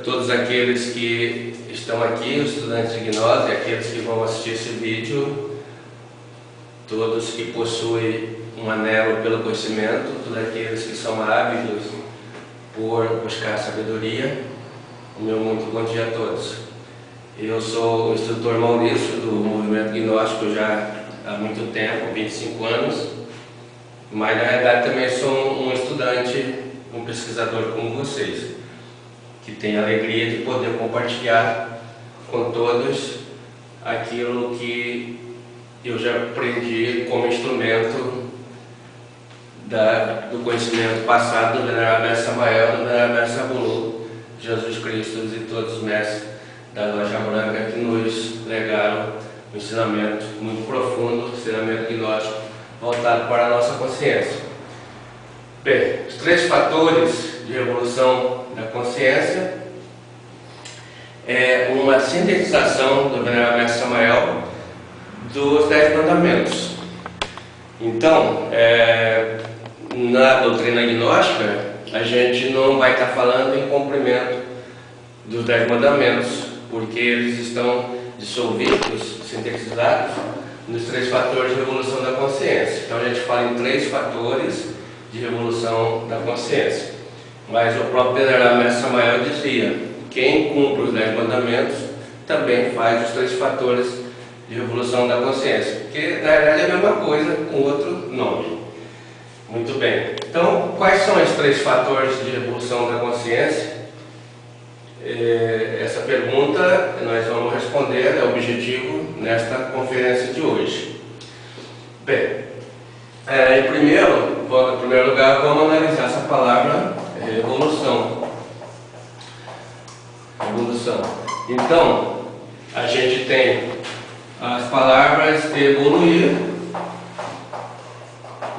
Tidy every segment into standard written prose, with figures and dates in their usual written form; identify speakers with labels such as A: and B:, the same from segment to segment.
A: Todos aqueles que estão aqui, os estudantes de gnose, aqueles que vão assistir esse vídeo, todos que possuem um anelo pelo conhecimento, todos aqueles que são ávidos por buscar sabedoria, o meu muito bom dia a todos. Eu sou o instrutor Maurício do movimento gnóstico já há muito tempo, 25 anos, mas na verdade também sou um estudante, um pesquisador como vocês, que tem a alegria de poder compartilhar com todos aquilo que eu já aprendi como instrumento do conhecimento passado do Venerável Mestre Samael, do Venerável Mestre Sabulu, Jesus Cristo e todos os mestres da Loja Branca que nos legaram um ensinamento muito profundo, ensinamento gnóstico voltado para a nossa consciência. Bem, os 3 fatores de evolução da consciência é uma sintetização do Venerável Mestre Samael dos 10 mandamentos. Então, na doutrina gnóstica, a gente não vai estar falando em cumprimento dos 10 mandamentos, porque eles estão dissolvidos, sintetizados nos 3 fatores de evolução da consciência. Então a gente fala em 3 fatores de evolução da consciência. Mas o próprio Venerável Mestre Samael dizia: quem cumpre os 10 mandamentos também faz os 3 fatores de evolução da consciência, que na verdade é a mesma coisa com outro nome. Muito bem. Então, quais são os 3 fatores de evolução da consciência? Essa pergunta nós vamos responder, é o objetivo nesta conferência de hoje. Bem, em primeiro lugar, vamos analisar essa palavra evolução. Evolução. Então, a gente tem as palavras evoluir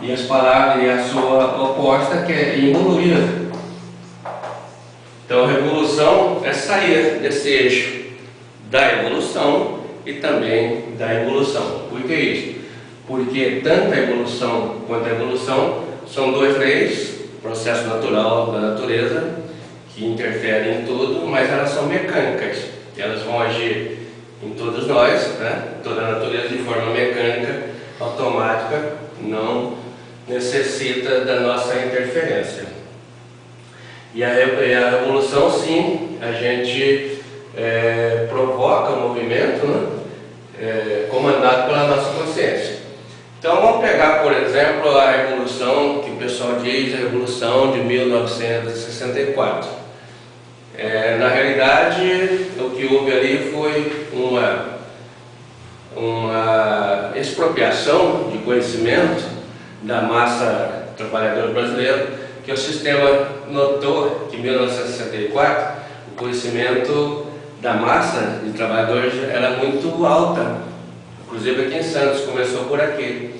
A: e a sua oposta, que é involuir. Então, revolução é sair desse eixo da evolução e também da involução. Por que isso? Porque tanto a evolução quanto a evolução são 2 leis, processo natural da natureza, que interferem em tudo, mas elas são mecânicas. Elas vão agir em todos nós, né? Toda a natureza de forma mecânica, automática, não necessita da nossa interferência. E a revolução, sim, a gente provoca o movimento, né? Comandado pela nossa consciência. Então vamos pegar, por exemplo, a revolução que o pessoal diz, a revolução de 1964. Na realidade, o que houve ali foi uma expropriação de conhecimento da massa trabalhadora brasileira, que o sistema notou que em 1964 o conhecimento da massa de trabalhadores era muito alta, inclusive aqui em Santos, começou por aqui.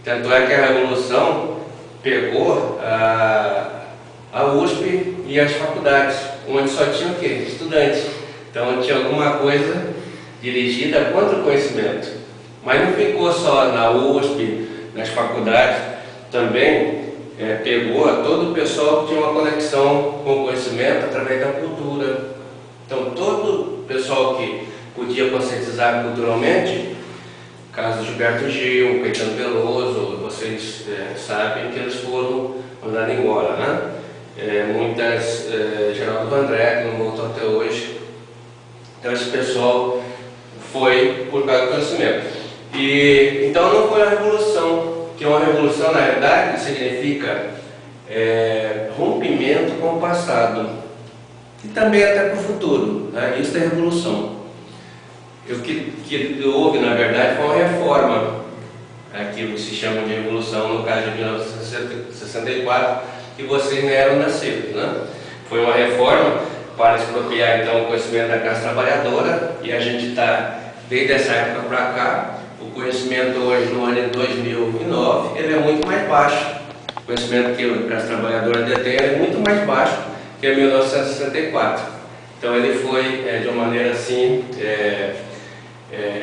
A: Tanto é que a Revolução pegou a USP e as faculdades, onde só tinha o quê? Estudantes. Então tinha alguma coisa dirigida contra o conhecimento. Mas não ficou só na USP, nas faculdades, também pegou todo o pessoal que tinha uma conexão com o conhecimento através da cultura. Então todo o pessoal que podia conscientizar culturalmente, caso Gilberto Gil, Caetano Veloso, vocês sabem que eles foram mandados embora, né? Geraldo Vandré, que não voltou até hoje. Então esse pessoal foi por causa do conhecimento. Então não foi a revolução, que uma revolução na verdade significa rompimento com o passado e também até para o futuro, né? Isso é revolução. O que houve na verdade foi uma reforma, aquilo que se chama de revolução no caso de 1964, que vocês não eram nascidos, né? Foi uma reforma para expropriar então o conhecimento da classe trabalhadora, e a gente está, desde essa época para cá, o conhecimento hoje no ano de 2009, ele é muito mais baixo. O conhecimento que a classe trabalhadora detém é muito mais baixo que em 1964. Então ele foi, de uma maneira assim,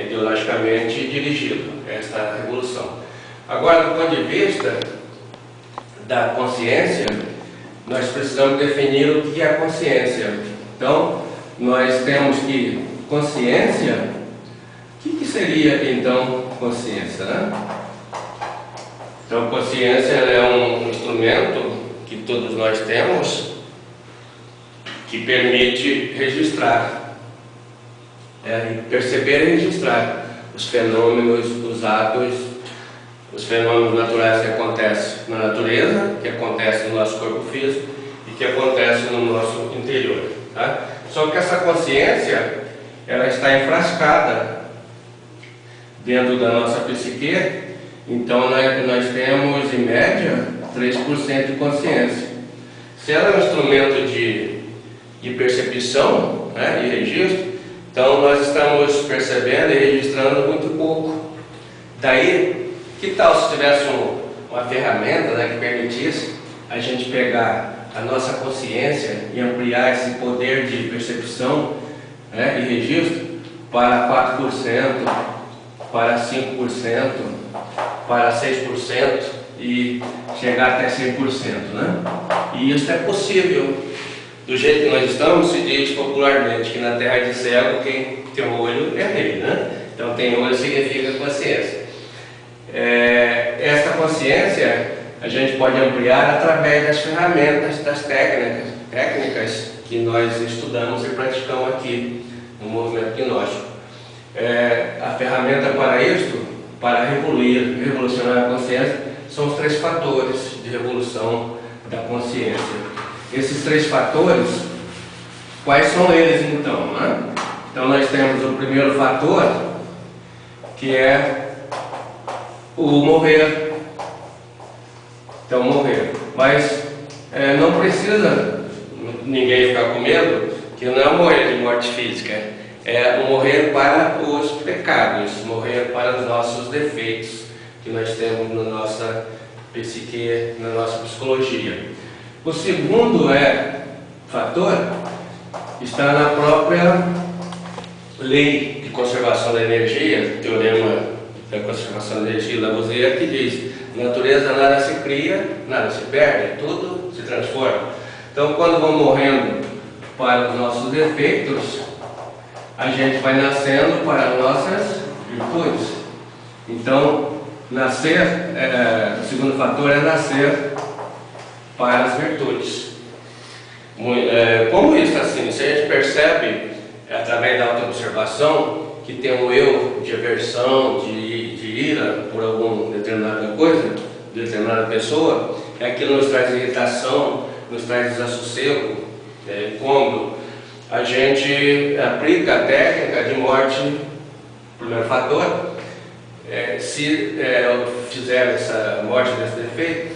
A: ideologicamente dirigido, esta revolução. Agora, do ponto de vista da consciência, nós precisamos definir o que é consciência. Então, nós temos que consciência, o que seria então consciência, né? Então, consciência é um instrumento que todos nós temos que permite registrar, perceber e registrar os fenômenos, os atos, os fenômenos naturais que acontecem na natureza, que acontecem no nosso corpo físico e que acontecem no nosso interior. Tá? Só que essa consciência, ela está enfrascada dentro da nossa psique. Então nós temos em média 3% de consciência. Se ela é um instrumento de percepção, né, e registro, então nós estamos percebendo e registrando muito pouco. Daí, que tal se tivesse uma ferramenta, né, que permitisse a gente pegar a nossa consciência e ampliar esse poder de percepção, né, e registro para 4%, para 5%, para 6% e chegar até 100%, né? E isso é possível. Do jeito que nós estamos, se diz popularmente que na terra de cego quem tem olho é rei, né? Então tem olho significa consciência. Essa consciência a gente pode ampliar através das ferramentas, das técnicas que nós estudamos e praticamos aqui no movimento gnóstico. A ferramenta para isto, para revolucionar a consciência, são os 3 fatores de revolução da consciência. Esses 3 fatores, quais são eles então? Né? Então nós temos o primeiro fator, que é o morrer. Então morrer. Mas não precisa ninguém ficar com medo, que não é morrer de morte física, é o morrer para os pecados, morrer para os nossos defeitos que nós temos na nossa psique, na nossa psicologia. O segundo fator está na própria lei de conservação da energia, teorema da conservação da energia Lavoisier, que diz: natureza nada se cria, nada se perde, tudo se transforma. Então, quando vamos morrendo para os nossos defeitos, a gente vai nascendo para as nossas virtudes. Então, nascer, o segundo fator é nascer para as virtudes. Como isso assim? Se a gente percebe, através da autoobservação, que tem um eu de aversão, de ira por alguma determinada coisa, determinada pessoa, aquilo nos traz irritação, nos traz desassossego, quando a gente aplica a técnica de morte, primeiro fator, se fizer essa morte desse defeito,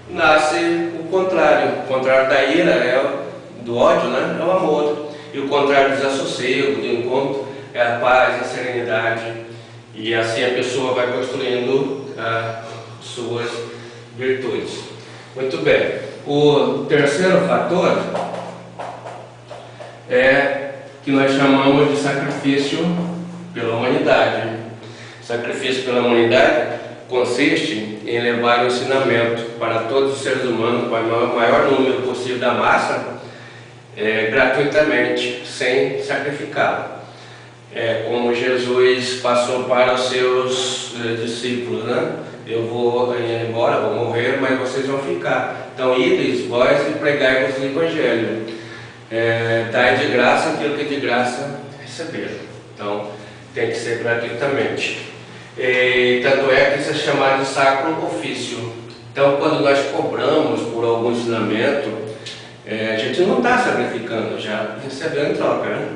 A: nasce o contrário da ira, do ódio, né? É o amor, e o contrário do desassossego, do encontro, é a paz, a serenidade, e assim a pessoa vai construindo suas virtudes. Muito bem. O terceiro fator é que nós chamamos de sacrifício pela humanidade. Sacrifício pela humanidade consiste em levar o ensinamento para todos os seres humanos, para o maior número possível da massa, gratuitamente, sem sacrificá-lo. Como Jesus passou para os seus discípulos, né? Eu vou embora, vou morrer, mas vocês vão ficar. Então, ides vós e pregai-vos o Evangelho. Dai de graça aquilo que de graça receberam. Então, tem que ser gratuitamente. Tanto é que isso é chamado de sacro ofício. Então, quando nós cobramos por algum ensinamento, a gente não está sacrificando, já recebendo em troca, né?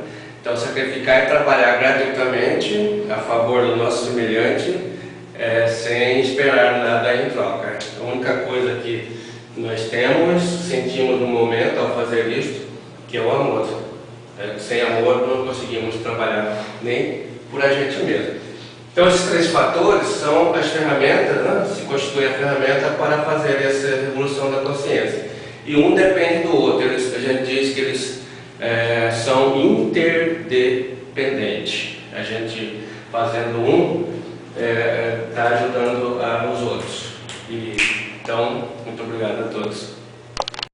A: Então, sacrificar é trabalhar gratuitamente a favor do nosso semelhante, sem esperar nada em troca. A única coisa que nós sentimos no momento ao fazer isto, que é o amor. Sem amor não conseguimos trabalhar nem por a gente mesmo. Então, esses 3 fatores são as ferramentas, né? Se constitui a ferramenta para fazer essa revolução da consciência. E um depende do outro. A gente diz que eles são interdependentes. A gente fazendo